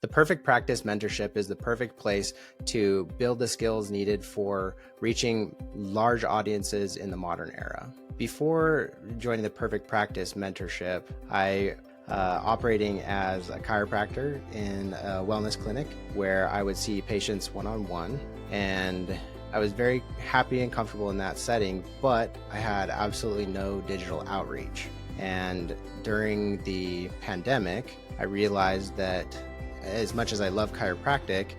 The Perfect Practice Mentorship is the perfect place to build the skills needed for reaching large audiences in the modern era. Before joining the Perfect Practice Mentorship, I operating as a chiropractor in a wellness clinic where I would see patients one-on-one, and I was very happy and comfortable in that setting, but I had absolutely no digital outreach. And during the pandemic, I realized that as much as I love chiropractic,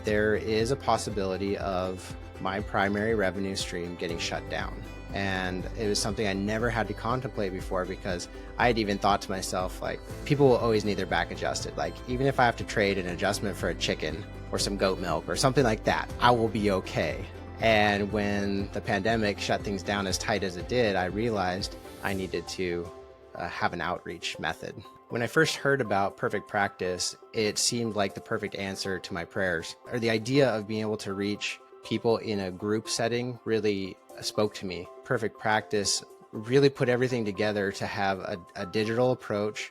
there is a possibility of my primary revenue stream getting shut down. And it was something I never had to contemplate before, because I had even thought to myself, like, people will always need their back adjusted. Like, even if I have to trade an adjustment for a chicken or some goat milk or something like that, I will be okay. And when the pandemic shut things down as tight as it did, I realized I needed to have an outreach method. When I first heard about Perfect Practice, it seemed like the perfect answer to my prayers. Or the idea of being able to reach people in a group setting really spoke to me. Perfect Practice really put everything together to have a digital approach,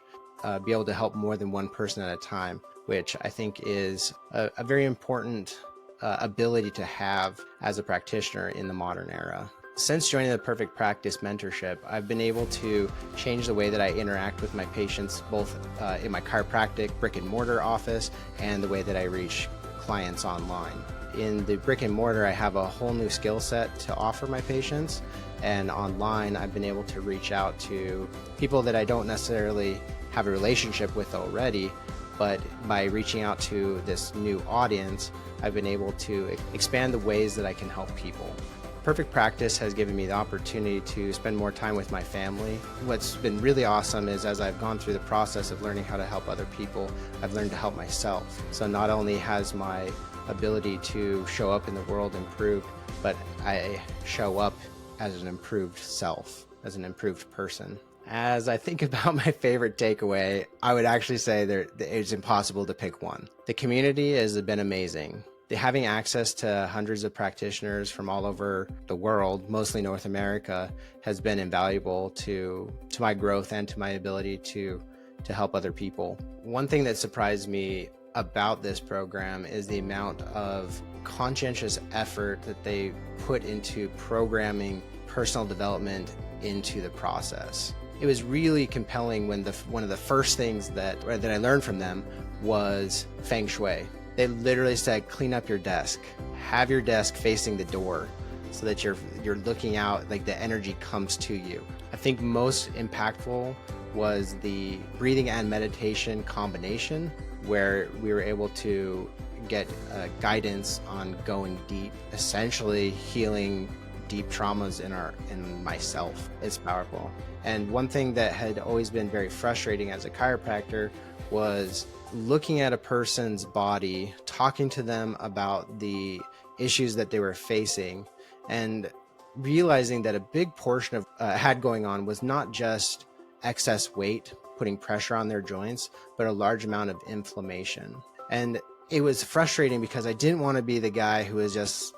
be able to help more than one person at a time, which I think is a very important ability to have as a practitioner in the modern era. Since joining the Perfect Practice Mentorship, I've been able to change the way that I interact with my patients, both in my chiropractic brick and mortar office and the way that I reach clients online. In the brick and mortar, I have a whole new skill set to offer my patients, and online I've been able to reach out to people that I don't necessarily have a relationship with already, but by reaching out to this new audience, I've been able to expand the ways that I can help people. Perfect Practice has given me the opportunity to spend more time with my family. What's been really awesome is, as I've gone through the process of learning how to help other people, I've learned to help myself. So not only has my ability to show up in the world improved, but I show up as an improved self, as an improved person. As I think about my favorite takeaway, I would actually say that it's impossible to pick one. The community has been amazing. Having access to hundreds of practitioners from all over the world, mostly North America, has been invaluable to my growth and to my ability to help other people. One thing that surprised me about this program is the amount of conscientious effort that they put into programming personal development into the process. It was really compelling when one of the first things that I learned from them was feng shui. They literally said, clean up your desk, have your desk facing the door so that you're looking out, like the energy comes to you. I think most impactful was the breathing and meditation combination, where we were able to get guidance on going deep, essentially healing deep traumas in myself. It's powerful. And one thing that had always been very frustrating as a chiropractor was looking at a person's body, talking to them about the issues that they were facing, and realizing that a big portion of had going on was not just excess weight putting pressure on their joints, but a large amount of inflammation. And it was frustrating because I didn't want to be the guy who is just,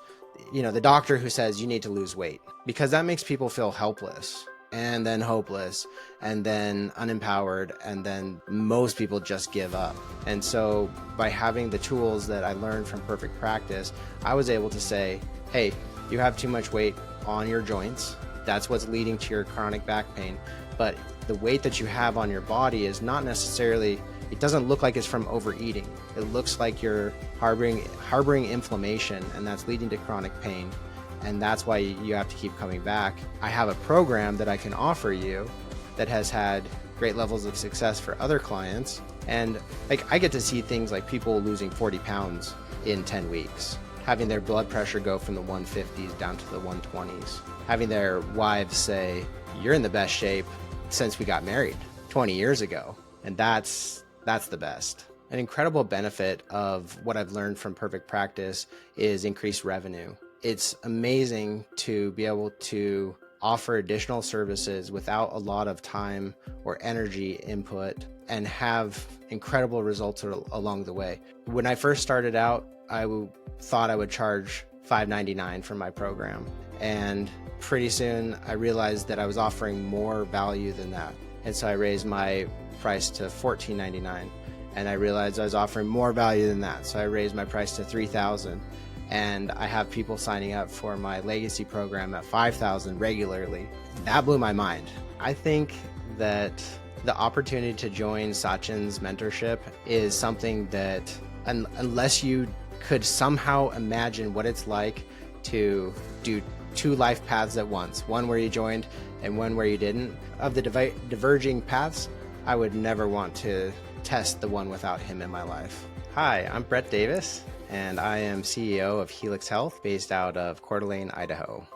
the doctor who says you need to lose weight, because that makes people feel helpless, and then hopeless, and then unempowered, and then most people just give up. And so by having the tools that I learned from Perfect Practice, I was able to say, hey, you have too much weight on your joints. That's what's leading to your chronic back pain. But the weight that you have on your body is not necessarily, it doesn't look like it's from overeating. It looks like you're harboring inflammation, and that's leading to chronic pain. And that's why you have to keep coming back. I have a program that I can offer you that has had great levels of success for other clients. And I get to see things like people losing 40 pounds in 10 weeks, having their blood pressure go from the 150s down to the 120s, having their wives say, you're in the best shape since we got married 20 years ago. And that's the best. An incredible benefit of what I've learned from Perfect Practice is increased revenue. It's amazing to be able to offer additional services without a lot of time or energy input and have incredible results along the way. When I first started out, I thought I would charge $5.99 for my program. And pretty soon I realized that I was offering more value than that. And so I raised my price to $14.99. and I realized I was offering more value than that. So I raised my price to $3,000, and I have people signing up for my legacy program at $5,000 regularly. That blew my mind. I think that the opportunity to join Sachin's mentorship is something that, unless you could somehow imagine what it's like to do two life paths at once, one where you joined and one where you didn't, of the diverging paths, I would never want to test the one without him in my life. Hi, I'm Brett Davis, and I am CEO of Helix Health, based out of Coeur d'Alene, Idaho.